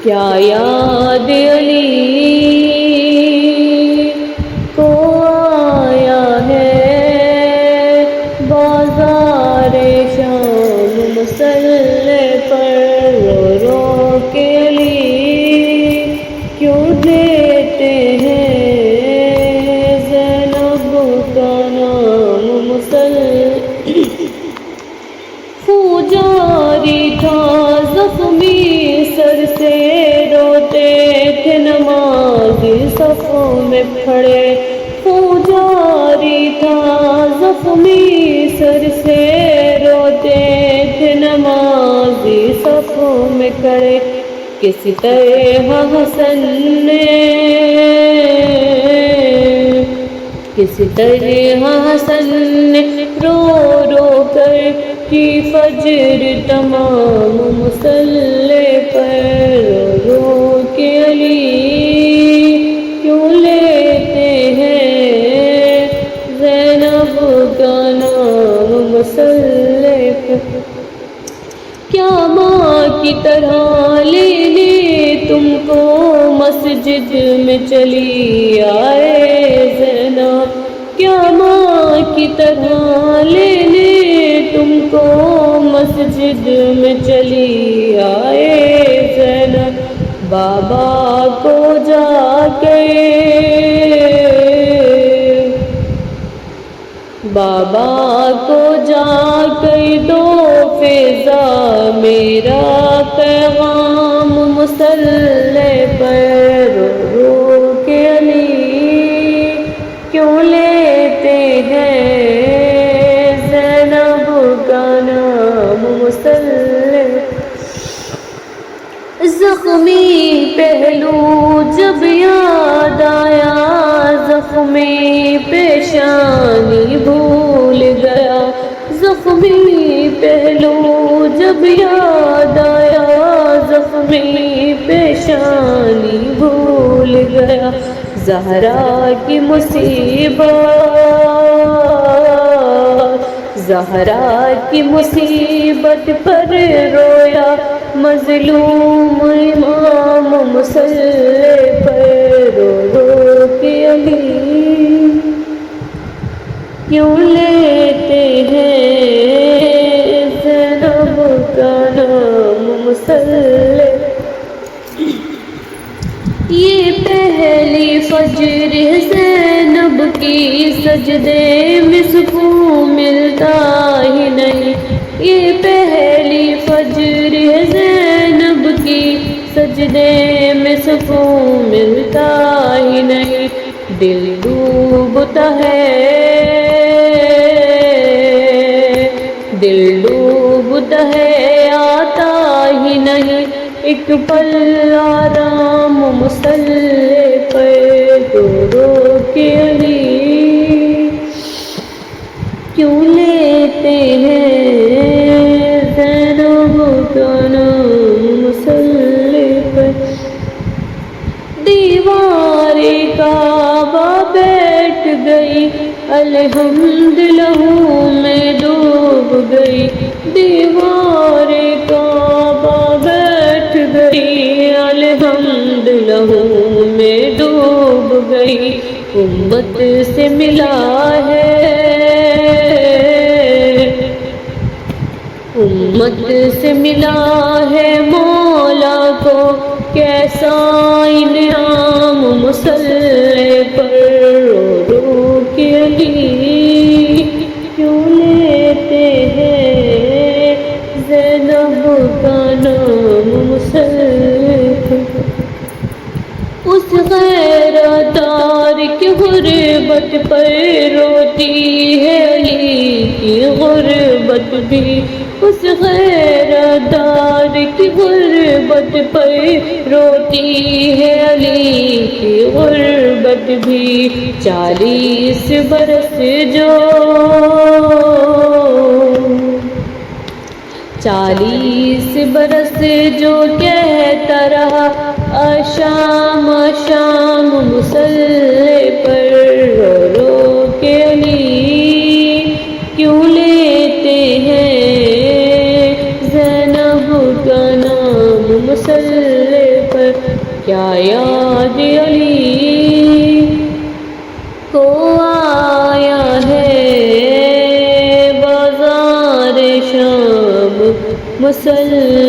کیا یاد علی کو آیا ہے بازار شام مصلی پر رو رو کے علی کیوں دیتے ہیں زینب کا نام مصلی جاری تھا زخمی سر سے روتے تھے نمازی صفوں میں کھڑے جاری تھا زخمی سر سے روتے تھے نمازی صفوں میں کھڑے کسی طرح حسن نے کسی طرح حسن نے رو رو کر کی فجر تمام مصلی پر رو رو کے علی کیوں لیتے ہیں زینب کا نام مصلی پر کیا ماں کی طرح لینے تم کو مسجد میں چلی آئے زینب کیا ماں کی طرح لینے تم کو مسجد میں چلی آئے زینب بابا کو جا کے بابا کو جا کے دو فیضا میرا پیغام مصلی پر رو رو کے علی کیوں لیتے ہیں زینب کا نام مصلی زخمی پہلو جب یاد آیا زخمی پیشانی بھول گیا زخمی پہلو جب یاد آیا زخمی پیشانی بھول گیا زہرا کی مصیبت زہرا کی مصیبت پر رویا مظلوم امام مصلی پر رو رو کے علی کیوں لیتے ہیں زینب کا نام مصلی یہ پہلی فجر ہے زینب کی سجدے میں سکون ملتا ہی نہیں یہ پہلی فجر ہے زینب کی سجدے میں سکون ملتا ہی نہیں دل ڈوبتا ہے دل ڈوبتا ہے آتا ہی نہیں ایک پل آرام مصلی پر رو رو کے علی کیوں لیتے ہیں زینب کا نام مصلی پر دیوار کعبہ بیٹھ گئی الحمدللہ میں ڈوب گئی دیوار کعبہ بیٹھ گئی الحمدللہ میں ڈوب گئی امت سے ملا ہے امت سے ملا ہے مولا کو کیسا انعام مصلی پر رو رو کے علی کیوں لیتے ہیں زینب کا نام مصلی پر اس غیرتدار کی غربت پر روتی ہے علی کی غربت بھی اس غیرتدار کی غربت پر روتی ہے علی کی غربت بھی 40 برس جو 40 برس جو کہتا رہا شام شام مصلی پر رو رو کے علی کیوں لیتے ہیں زینب کا نام مصلی پر کیا یاد علی کو آیا ہے بازار شام مسلح